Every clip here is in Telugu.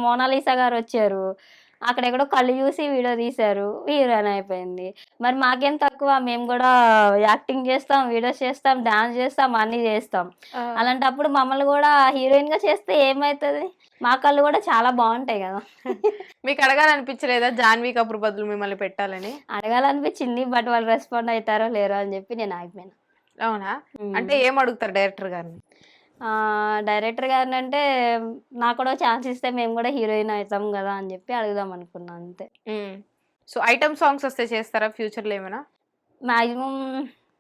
మోనాలిసా గారు వచ్చారు. అక్కడెక్కడో కళ్ళు చూసి వీడియో తీశారు. హీరోయిన్ అయిపోయింది. మరి మాకేం తక్కువ? మేము గూడా యాక్టింగ్ చేస్తాం, వీడియోస్ చేస్తాం, డాన్స్ చేస్తాం, అన్నీ చేస్తాం. ఆ, అలాంటప్పుడు మమ్మల్ని గూడా హీరోయిన్‌గా చేస్తే ఏమైతది? మా కళ్ళు గూడా చాలా బావుంటాయి గదా! మీకు అడగాలనిపించలేదా జాన్వీ కపూర్ బదులు మిమ్మల్ని పెట్టాలని? అడగాలనిపించింది. బట్ వాళ్ళు రెస్పాండ్ అయితారో లేరో అని జెప్పి నేను ఆగిపోయినా. అవునా? అంటే హ్మ్. ఏం అడుగుతారు డైరెక్టర్ గారిని? డైరెక్టర్ గారినంటే నాకు కూడా ఛాన్స్ ఇస్తే మేము గూడా హీరోయిన్ అయితాం గదా! అని జెప్పి అడుగుదాం అనుకున్నా అంతే. హ్మ్. సో, ఐటెమ్ సాంగ్స్ వస్తే చేస్తారా ఫ్యూచర్‌లో ఏమైనా? మాక్సిమం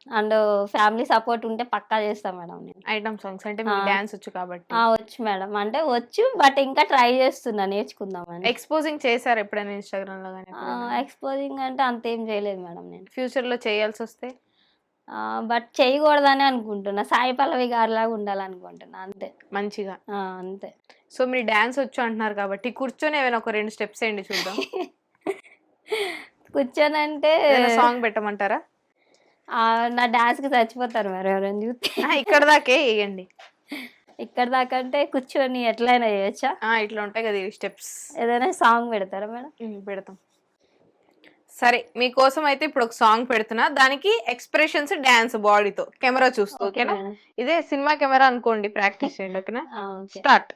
అండ్ ఫ్యామిలీ సపోర్ట్ ఉంటే పక్కా చేస్తా మేడం నేను. ఐటెమ్ సాంగ్స్ అంటే ఆ! మీకు డాన్స్ వచ్చు కాబట్టి. వచ్చు మేడం. అంటే వచ్చు. బట్ ఇంకా ట్రై చేస్తున్నా నేర్చుకుందామని. ఎక్స్‌పోజింగ్ చేసారా ఎప్పుడైనా ఇన్‌స్టాగ్రామ్‌లో గాని ఎప్పుడైనా? ఎక్స్‌పోజింగ్ అంటే అంతేం చేయలేదు మేడం నేను. ఫ్యూచర్‌లో చేయాల్సొస్తే? బట్ చేయకూడదనే అనుకుంటున్నా. సాయి పల్లవి గారిలాగా ఉండాలనుకుంటున్నా అంతే. మంచిగా. అంతే. సో, మీరు డాన్స్ వచ్చు అంటున్నారు కాబట్టి కూర్చొని ఏమైనా ఒక 2 స్టెప్స్ ఎయండి చూద్దాం. కూర్చొనంటే ఏదైనా సాంగ్ పెట్టమంటారా? నా డాన్స్‌కి చచ్చిపోతారు మరి ఎవరైనా చూస్తే. ఇక్కడి దాకే ఎయండి. ఇక్కడి దాకా అంటే కూర్చొని ఎట్లైనా చేయొచ్చా? ఇట్లా ఉంటాయి కదా! ఈ స్టెప్స్. ఏదైనా సాంగ్ పెడతారా మేడం? పెడతాం. సరే మీకోసం అయితే ఇప్పుడు ఒక సాంగ్ పెడుతున్నా. దానికి ఎక్స్‌ప్రెషన్స్, డాన్స్ బాడీతో కెమెరా చూస్తూ. ఓకే ఓకేనా? మేడం. ఇదే సినిమా కెమెరా అనుకోండి. ప్రాక్టీస్ చేయండి. ఓకేనా? ఓకే. స్టార్ట్.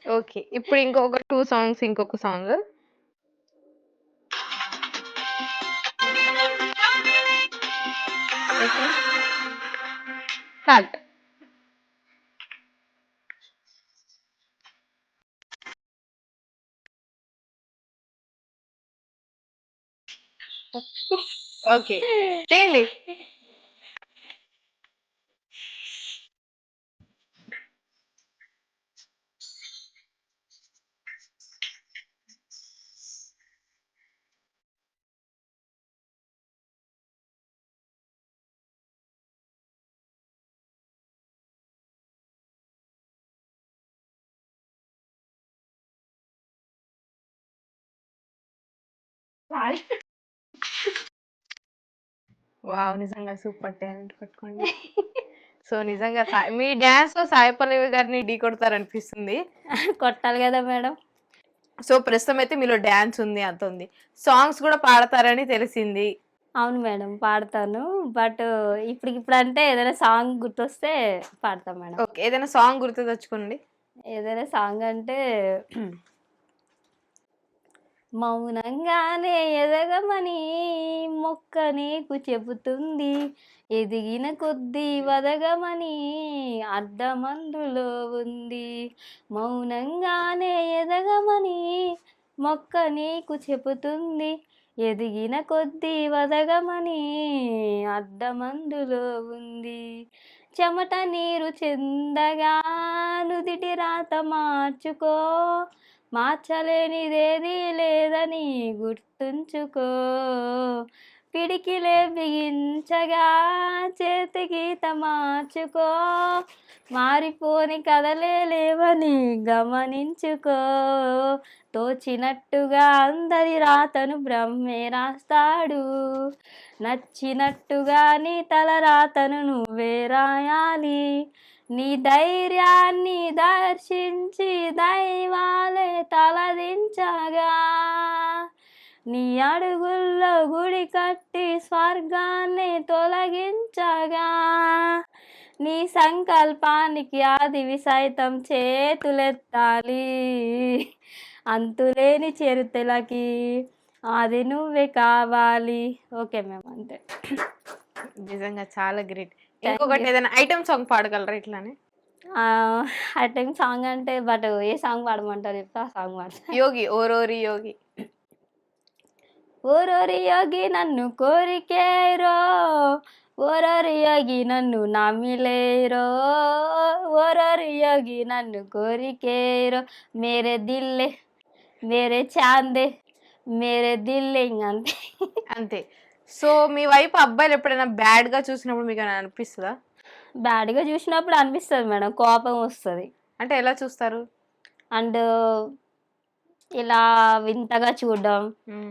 ఓకే. ఇప్పుడు ఇంకొక 2 సాంగ్స్ ఇంకొక సాంగ్. ఓకే. స్టార్ట్. ఓకే. చేయండి. వావ్! నిజంగా సూపర్ టాలెంట్ పట్టుకోండి. సో, నిజంగా మీ డాన్స్‌లో సాయి పల్లవి గారిని ఢీకొడతారనిపిస్తుంది. కొట్టాలి గదా మేడం! సో, ప్రస్తుతం అయితే మీలో డాన్స్ ఉంది. అంతుంది. సాంగ్స్ కూడా పాడతారని తెలిసింది. అవును మేడం. పాడతాను. బట్ ఇప్పటికిప్పుడంటే ఏదైనా సాంగ్ గుర్తొస్తే పాడతా మేడం. ఓకే. ఏదైనా సాంగ్ గుర్తు తెచ్చుకోండి. ఏదైనా సాంగ్ అంటే మౌనంగానే ఎదగమని మొక్క నీకు చెబుతుంది. ఎదిగిన కొద్దీ వదగమని అర్థమందులో ఉంది. మౌనంగానే ఎదగమని మొక్క నీకు చెబుతుంది. ఎదిగిన కొద్దీ వదగమని అర్థమందులో ఉంది. చెమట నీరు చెందగా నుదిటి రాత మార్చుకో. మార్చలేనిదేదీ లేదని గుర్తుంచుకో. పిడికిలే బిగించగా చేతి గీత మార్చుకో. మారిపోని కథలే లేవని గమనించుకో. తోచినట్టుగా అందరి రాతను బ్రహ్మే రాస్తాడు. నచ్చినట్టుగా నీ తల రాతను నువ్వే రాయాలి. నీ ధైర్యాన్ని దర్శించి దైవాలే తలదించగా. నీ అడుగుల్లో గుడి కట్టి స్వర్గాన్ని తొలగించగా. నీ సంకల్పానికి ఆదివి సైతం చేతులెత్తాలి. అంతులేని చరిత్రలకి అది నువ్వే కావాలి. ఓకే మ్యామ్ అంతే. నిజంగా చాలా గ్రేట్. థ్యాంక్ ఇంకొకటి యూ. ఏదైనా ఐటెమ్ సాంగ్ పాడగలరా ఇట్లానే? ఆ టైం సాంగ్ అంటే బట్ ఏ సాంగ్ పాడమంటారు చెప్తే ఆ సాంగ్ పాడతా. 'యోగి' ఓరోరి యోగి. ఓరోరి యోగి నన్ను కోరికేరో ఓరరియోగి నన్ను నమ్మిలేరో ఓరరియోగి నన్ను కోరికేరో మేరే దిల్లే మేరే చాందే మేరే దిల్లే ఇంక అంతే. అంతే. సో మీ వైపు అబ్బాయిలు ఎప్పుడైనా బ్యాడ్ గా చూసినప్పుడు మీకు ఏమైనా అనిపిస్తుందా? బ్యాడ్గా చూసినప్పుడు అనిపిస్తుంది మేడం, కోపం వస్తుంది. అంటే ఎలా చూస్తారు? అండ్ ఇలా వింతగా చూడడం,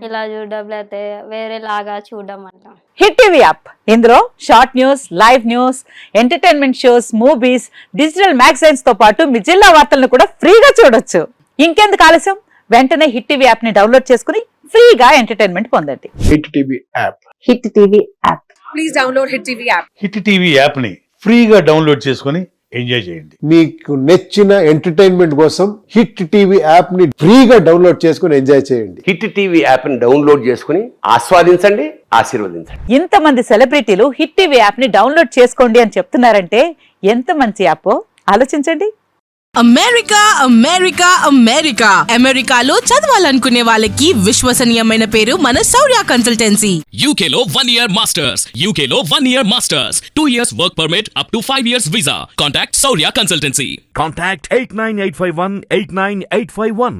ఇలా చూడడం, లేకపోతే వేరేలాగా చూడడం అంట. హిట్ టీవీ యాప్ ఇందులో short news, live news, entertainment shows, movies, digital magazines తో పాటు మీ జిల్లా వార్తలను కూడా ఫ్రీగా చూడొచ్చు. ఇంకెందుకు ఆలస్యం, వెంటనే హిట్ టీవీ యాప్ ని డౌన్లోడ్ చేసుకుని ఫ్రీగా ఎంటర్టైన్మెంట్ పొందండి. Hit TV app. Hit TV app. Please download Hit TV app. Hit TV యాప్ని ఫ్రీగా డౌన్లోడ్ చేసుకొని ఎంజాయ్ చేయండి. మీకు నచ్చిన ఎంటర్టైన్మెంట్ కోసం హిట్ టీవీ యాప్ ని ఫ్రీగా డౌన్లోడ్ చేసుకుని ఎంజాయ్ చేయండి. హిట్ టీవీ యాప్ని డౌన్లోడ్ చేసుకుని ఆస్వాదించండి, ఆశీర్వదించండి. ఇంతమంది సెలబ్రిటీలు హిట్ టీవీ యాప్ ని డౌన్లోడ్ చేసుకోండి అని చెప్తున్నారంటే ఎంత మంచి యాప్ ఆలోచించండి. అమెరికా అమెరికా అమెరికా అమెరికాలో చదవాలనుకునే వాళ్ళకి విశ్వసనీయమైన పేరు మన శౌర్య consultancy. UK Law 1 Year Masters. UK Law 1 Year Masters. 2 years work permit up to 5 years visa. Contact Saurya Consultancy. Contact 89851 89851.